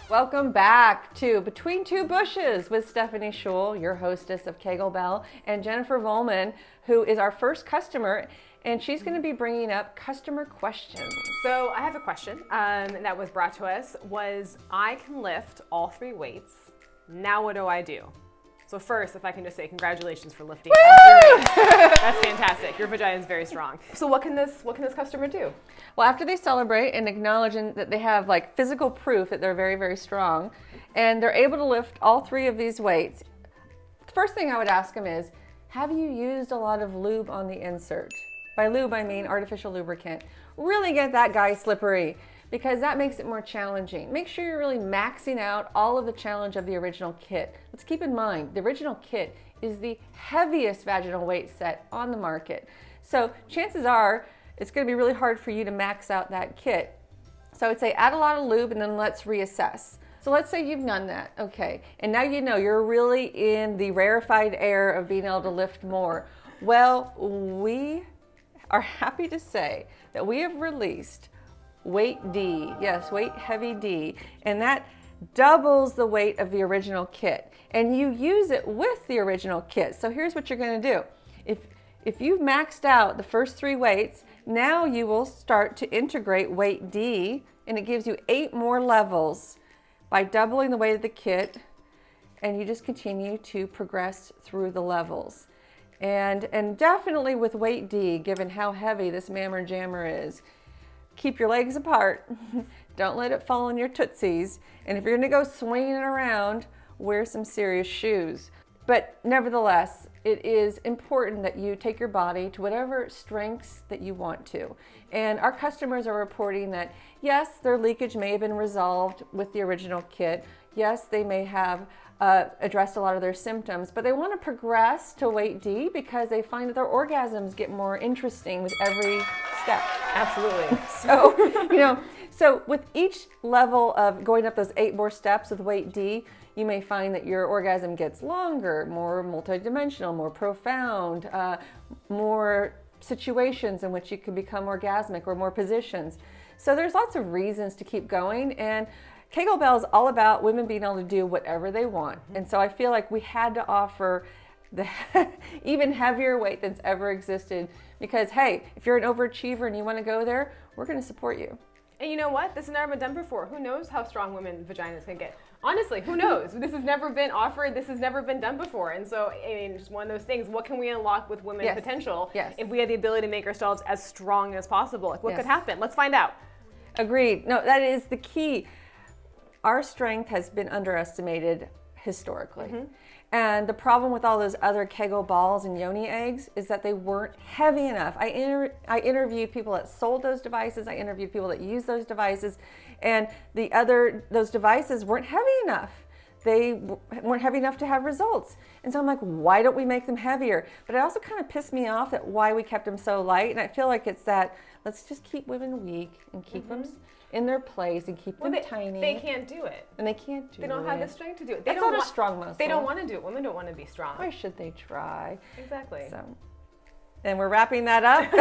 Welcome back to Between Two Bushes with Stephanie Schul, your hostess of Kegel Bell, and Jennifer Volman, who is our first customer, and she's going to be bringing up customer questions. So I have a question that was brought to us was, I can lift all 3 weights. Now what do I do? So first, if I can just say congratulations for lifting all 3 weights. That's fantastic. Your vagina is very strong. So what can this customer do? Well, after they celebrate and acknowledge that they have like physical proof that they're very, very strong, and they're able to lift all 3 of these weights, the first thing I would ask them is, have you used a lot of lube on the insert? By lube, I mean artificial lubricant. Really get that guy slippery, because that makes it more challenging. Make sure you're really maxing out all of the challenge of the original kit. Let's keep in mind, the original kit is the heaviest vaginal weight set on the market. So chances are, it's gonna be really hard for you to max out that kit. So I would say add a lot of lube and then let's reassess. So let's say you've done that, okay. And now you know you're really in the rarefied air of being able to lift more. Well, we are happy to say that we have released Weight D, yes, Weight Heavy D, and that doubles the weight of the original kit. And you use it with the original kit. So here's what you're gonna do. If you've maxed out the first 3 weights, now you will start to integrate Weight D, and it gives you 8 more levels by doubling the weight of the kit, and you just continue to progress through the levels. And definitely with Weight D, given how heavy this mammer jammer is, keep your legs apart. Don't let it fall on your tootsies. And if you're gonna go swinging it around, wear some serious shoes. But nevertheless, it is important that you take your body to whatever strengths that you want to. And our customers are reporting that, yes, their leakage may have been resolved with the original kit. Yes, they may have addressed a lot of their symptoms, but they want to progress to Weight D because they find that their orgasms get more interesting with every step. Absolutely. So with each level of going up those 8 more steps with Weight D, you may find that your orgasm gets longer, more multidimensional, more profound, more situations in which you can become orgasmic, or more positions. So there's lots of reasons to keep going, and Kegel Bell is all about women being able to do whatever they want. And so I feel like we had to offer the even heavier weight that's ever existed, because hey, if you're an overachiever and you want to go there, we're going to support you. And you know what? This has never been done before. Who knows how strong women's vaginas can get? Honestly, who knows? This has never been offered. This has never been done before. And so, I mean, just one of those things. What can we unlock with women's potential if we have the ability to make ourselves as strong as possible? Like, what could happen? Let's find out. Agreed. No, that is the key. Our strength has been underestimated historically. And the problem with all those other Kegel balls and yoni eggs is that they weren't heavy enough. I interviewed people that sold those devices. I interviewed people that use those devices, and those devices weren't heavy enough. They weren't heavy enough to have results. And so I'm like, why don't we make them heavier? But it also kind of pissed me off that why we kept them so light. And I feel like it's that, let's just keep women weak and keep them in their place and keep them tiny. They can't do it. And they can't do it. They don't have the strength to do it. That's not a strong muscle. They don't want to do it. Women don't want to be strong. Why should they try? Exactly. So, and we're wrapping that up.